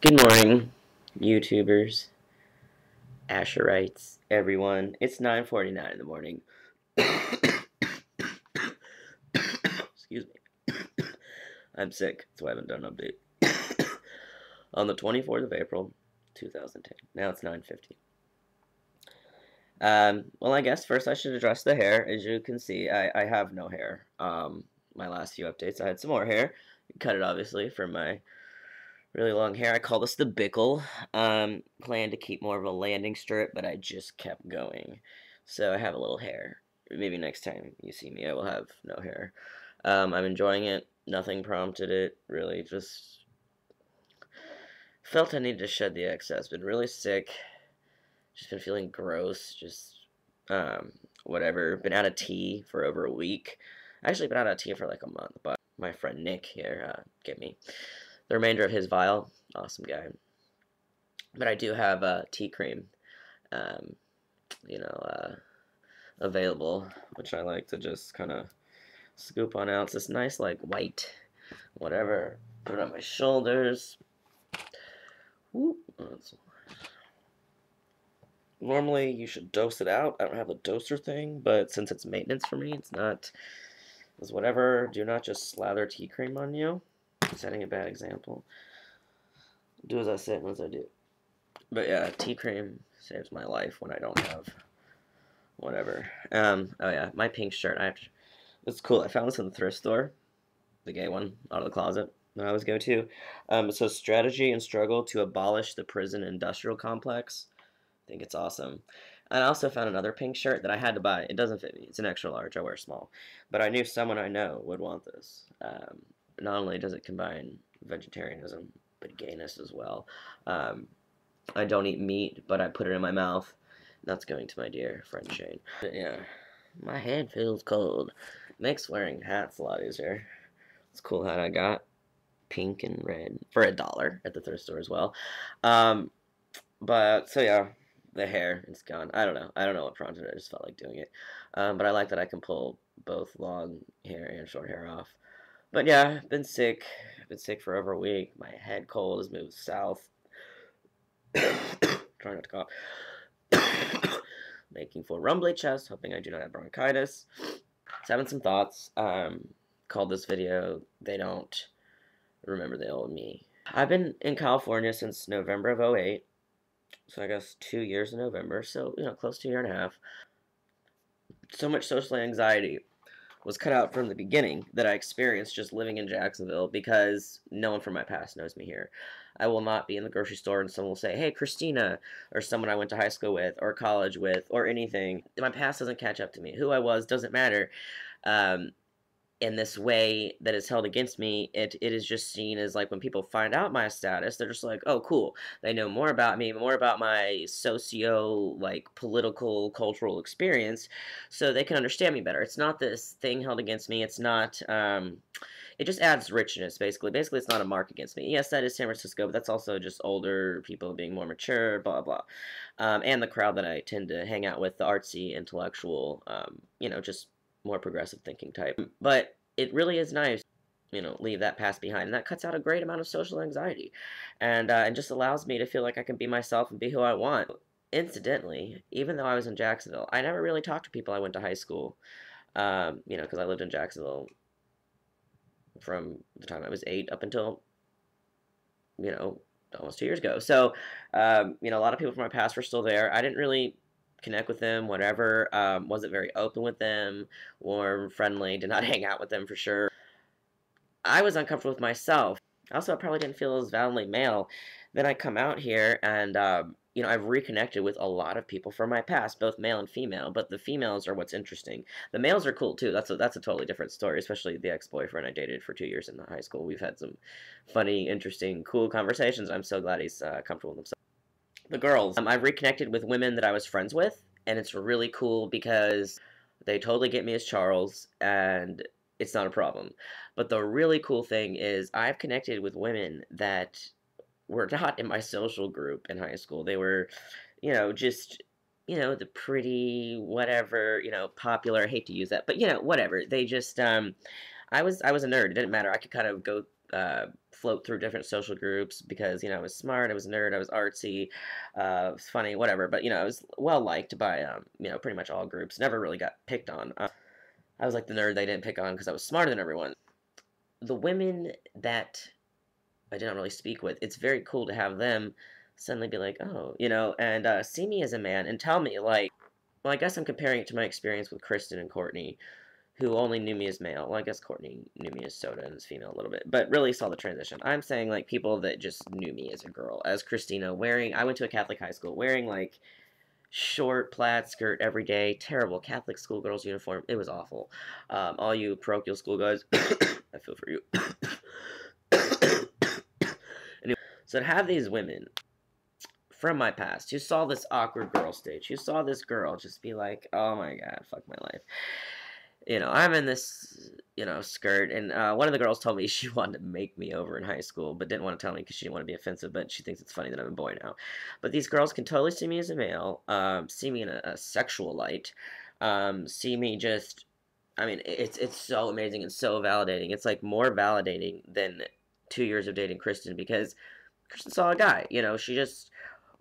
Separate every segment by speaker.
Speaker 1: Good morning, YouTubers, Asherites, everyone. It's 9:49 in the morning. Excuse me. I'm sick. That's why I haven't done an update. On the 24th of April, 2010. Now it's 9:50. Well, I guess first I should address the hair. As you can see, I have no hair. My last few updates, I had some more hair. Cut it, obviously, from my really long hair. I call this the Bickle. Planned to keep more of a landing strip, but I just kept going. So I have a little hair. Maybe next time you see me, I will have no hair. I'm enjoying it. Nothing prompted it, really. Just felt I needed to shed the excess. Been really sick. Just been feeling gross. Just, whatever. Been out of tea for over a week. Actually, been out of tea for like a month, but my friend Nick here gave me the remainder of his vial. Awesome guy. But I do have tea cream, um, available, which I like to just kind of scoop on out. It's this nice, like, white, whatever. Put it on my shoulders. Whoop. Normally, you should dose it out. I don't have a doser thing, but since it's maintenance for me, it's not. It's whatever. Do not just slather tea cream on you. Setting a bad example. Do as I say, and as I do. But yeah, tea cream saves my life when I don't have whatever. Oh yeah, my pink shirt. It's cool. I found this in the thrift store, the gay one, out of the closet that I always go to. So strategy and struggle to abolish the prison industrial complex. I think it's awesome. And I also found another pink shirt that I had to buy. It doesn't fit me. It's an extra large. I wear small. But I knew someone I know would want this. Not only does it combine vegetarianism, but gayness as well. I don't eat meat, but I put it in my mouth. That's going to my dear friend Shane. But yeah, my head feels cold. Makes wearing hats a lot easier. It's a cool hat I got. Pink and red. For $1 at the thrift store as well. But, so yeah, the hair, it's gone. I don't know. I don't know what prompted it. I just felt like doing it. But I like that I can pull both long hair and short hair off. But yeah, been sick. Been sick for over a week. My head cold has moved south. Trying not to cough. Making for rumbly chest, hoping I do not have bronchitis. Just having some thoughts. Called this video, They Don't Remember the Old Me. I've been in California since November of 08. So I guess 2 years in November. So, close to a year and a half. So much social anxiety was cut out from the beginning that I experienced just living in Jacksonville because no one from my past knows me here. I will not be in the grocery store and someone will say, hey, Christina, or someone I went to high school with, or college with, or anything. My past doesn't catch up to me. Who I was doesn't matter. In this way that is held against me, it is just seen as like when people find out my status, they're just like, oh, cool. They know more about me, more about my like, political, cultural experience, so they can understand me better. It's not this thing held against me. It's not, it just adds richness, basically. Basically, it's not a mark against me. Yes, that is San Francisco, but that's also just older people being more mature, blah, blah. And the crowd that I tend to hang out with, the artsy, intellectual, just more progressive thinking type. But it really is nice, leave that past behind. And that cuts out a great amount of social anxiety. And just allows me to feel like I can be myself and be who I want. Incidentally, even though I was in Jacksonville, I never really talked to people I went to high school. Because I lived in Jacksonville from the time I was 8 up until, almost 2 years ago. So, a lot of people from my past were still there. I didn't really connect with them, whatever. Wasn't very open with them, warm, friendly, did not hang out with them for sure. I was uncomfortable with myself. Also, I probably didn't feel as validly male. Then I come out here and, I've reconnected with a lot of people from my past, both male and female, but the females are what's interesting. The males are cool, too. That's a totally different story, especially the ex-boyfriend I dated for 2 years in high school. We've had some funny, interesting, cool conversations. I'm so glad he's comfortable with himself. The girls. I've reconnected with women that I was friends with, and it's really cool because they totally get me as Charles, and it's not a problem. But the really cool thing is I've connected with women that were not in my social group in high school. They were, just, the pretty, whatever, popular. I hate to use that, but, whatever. They just, I was a nerd. It didn't matter. I could kind of go float through different social groups because, I was smart, I was a nerd, I was artsy, was funny, whatever. But, I was well liked by, pretty much all groups. Never really got picked on. I was like the nerd they didn't pick on because I was smarter than everyone. The women that I did not really speak with, it's very cool to have them suddenly be like, oh, and see me as a man and tell me, like, well, I guess I'm comparing it to my experience with Kristen and Courtney, who only knew me as male. Well, I guess Courtney knew me as Soda and as female a little bit, but really saw the transition. I'm saying, like, people that just knew me as a girl, as Christina, I went to a Catholic high school, wearing, like, short plaid skirt every day, terrible Catholic schoolgirls uniform. It was awful. All you parochial school guys, I feel for you. Anyway, so to have these women from my past who saw this awkward girl stage, who saw this girl just be like, oh my god, fuck my life. I'm in this, skirt, and one of the girls told me she wanted to make me over in high school, but didn't want to tell me because she didn't want to be offensive, but she thinks it's funny that I'm a boy now. But these girls can totally see me as a male, see me in a sexual light, see me just, I mean, it's so amazing and so validating. It's, like, more validating than 2 years of dating Kristen, because Kristen saw a guy, she just,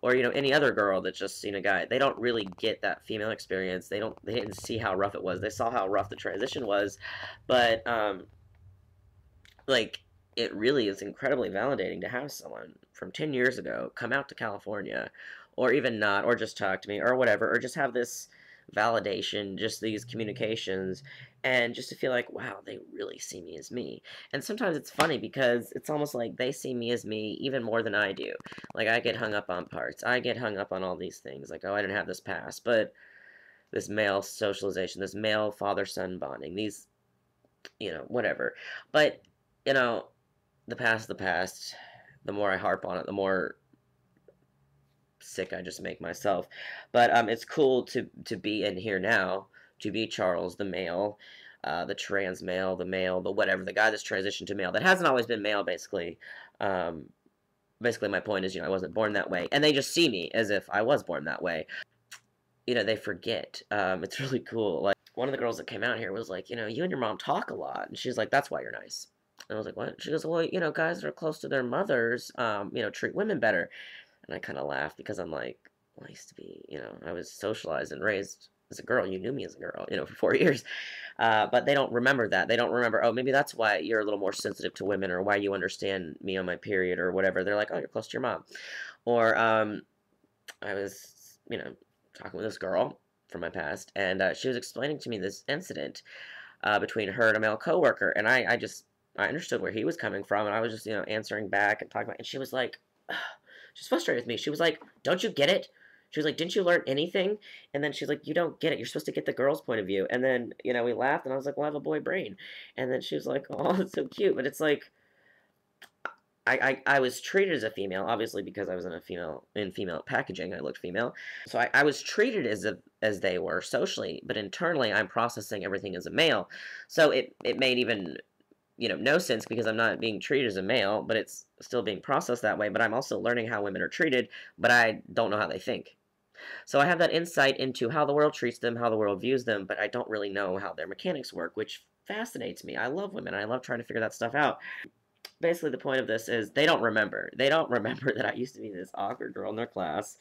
Speaker 1: or, any other girl that's just seen a guy, they don't really get that female experience. They didn't see how rough it was. They saw how rough the transition was, but, like, it really is incredibly validating to have someone from 10 years ago come out to California, or even not, or just talk to me, or whatever, or just have this validation, just these communications, and just to feel like, wow, they really see me as me. And sometimes it's funny because it's almost like they see me as me even more than I do. Like, I get hung up on parts. I get hung up on all these things. Like, oh, I didn't have this past. But this male socialization, this male father-son bonding, these, whatever. But, the past is the past. The more I harp on it, the more sick I just make myself. But it's cool to be in here now, to be Charles, the male, the trans male, the male, the whatever, the guy that's transitioned to male, that hasn't always been male, basically. Basically, my point is, I wasn't born that way, and they just see me as if I was born that way. They forget. It's really cool. Like, one of the girls that came out here was like, you and your mom talk a lot, and she's like, that's why you're nice. And I was like, what? She goes, well, guys that are close to their mothers, treat women better. And I kind of laughed because I'm like, well, I used to be, I was socialized and raised as a girl. You knew me as a girl, for 4 years. But they don't remember that. They don't remember, oh, maybe that's why you're a little more sensitive to women, or why you understand me on my period, or whatever. They're like, oh, you're close to your mom. Or I was, talking with this girl from my past, and she was explaining to me this incident between her and a male coworker, and I understood where he was coming from, and I was just, answering back and talking about, and she was like, she's frustrated with me. She was like, don't you get it? She was like, didn't you learn anything? And then she's like, you don't get it. You're supposed to get the girl's point of view. And then, we laughed, and I was like, well, I have a boy brain. And then she was like, oh, that's so cute. But it's like, I was treated as a female, obviously, because I was in female packaging. I looked female. So I was treated as they were socially, but internally I'm processing everything as a male. So it made even, no sense, because I'm not being treated as a male, but it's still being processed that way. But I'm also learning how women are treated, but I don't know how they think. So I have that insight into how the world treats them, how the world views them, but I don't really know how their mechanics work, which fascinates me. I love women. I love trying to figure that stuff out. Basically, the point of this is they don't remember. They don't remember that I used to be this awkward girl in their class,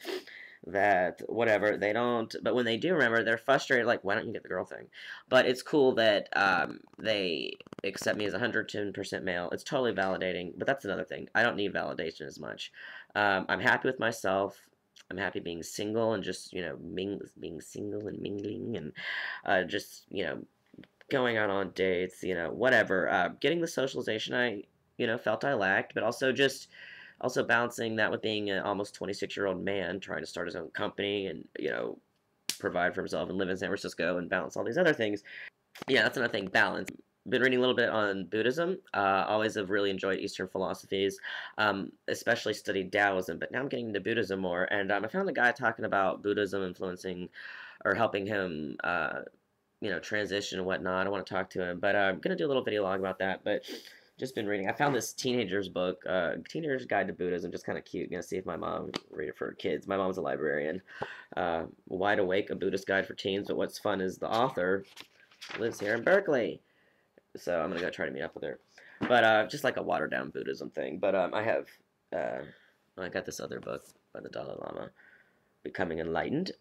Speaker 1: that whatever, they don't, but when they do remember, they're frustrated, like, why don't you get the girl thing? But it's cool that they accept me as 110% male. It's totally validating, but that's another thing. I don't need validation as much. I'm happy with myself. I'm happy being single and just, being single and mingling, and just, going out on dates, whatever. Getting the socialization I, felt I lacked, but also balancing that with being an almost 26-year-old man trying to start his own company and, provide for himself and live in San Francisco and balance all these other things. Yeah, that's another thing, balance. Been reading a little bit on Buddhism. Always have really enjoyed Eastern philosophies, especially studied Taoism, but now I'm getting into Buddhism more, and I found a guy talking about Buddhism influencing or helping him, transition and whatnot. I want to talk to him, but I'm going to do a little video log about that, but just been reading. I found this teenager's book, Teenager's Guide to Buddhism, just kind of cute. Gonna see if my mom read it for her kids. My mom's a librarian. Wide Awake, a Buddhist guide for teens. But what's fun is the author lives here in Berkeley, so I'm gonna go try to meet up with her. But just like a watered down Buddhism thing. But I got this other book by the Dalai Lama, Becoming Enlightened.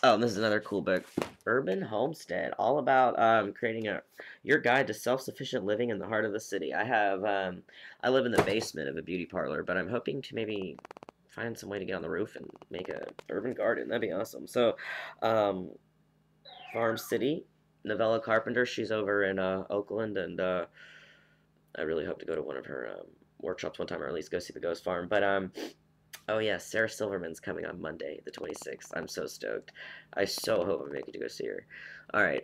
Speaker 1: Oh, and this is another cool book, Urban Homestead, all about creating your guide to self-sufficient living in the heart of the city. I live in the basement of a beauty parlor, but I'm hoping to maybe find some way to get on the roof and make a urban garden. That'd be awesome. So, um, Farm City, Novella Carpenter, she's over in Oakland, and I really hope to go to one of her workshops one time, or at least go see the ghost farm. But oh yeah, Sarah Silverman's coming on Monday, the 26th. I'm so stoked. I so hope I make it to go see her. All right.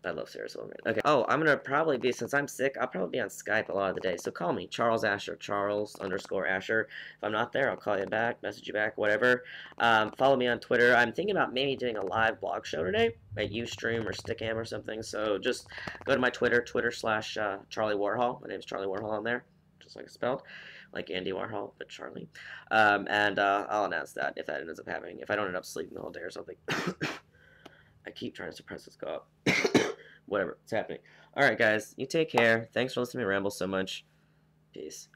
Speaker 1: I love Sarah Silverman. Okay. Oh, I'm gonna probably be, since I'm sick, I'll probably be on Skype a lot of the day. So call me, Charles Asher, Charles_Asher. If I'm not there, I'll call you back, message you back, whatever. Follow me on Twitter. I'm thinking about maybe doing a live blog show today at Ustream or Stickam or something. So just go to my Twitter slash Charlie Warhol. My name's Charlie Warhol on there, just like it's spelled, like Andy Warhol, but Charlie. And I'll announce that if that ends up happening. If I don't end up sleeping the whole day or something. I keep trying to suppress this cough. Whatever, it's happening. Alright, guys, you take care. Thanks for listening to me ramble so much. Peace.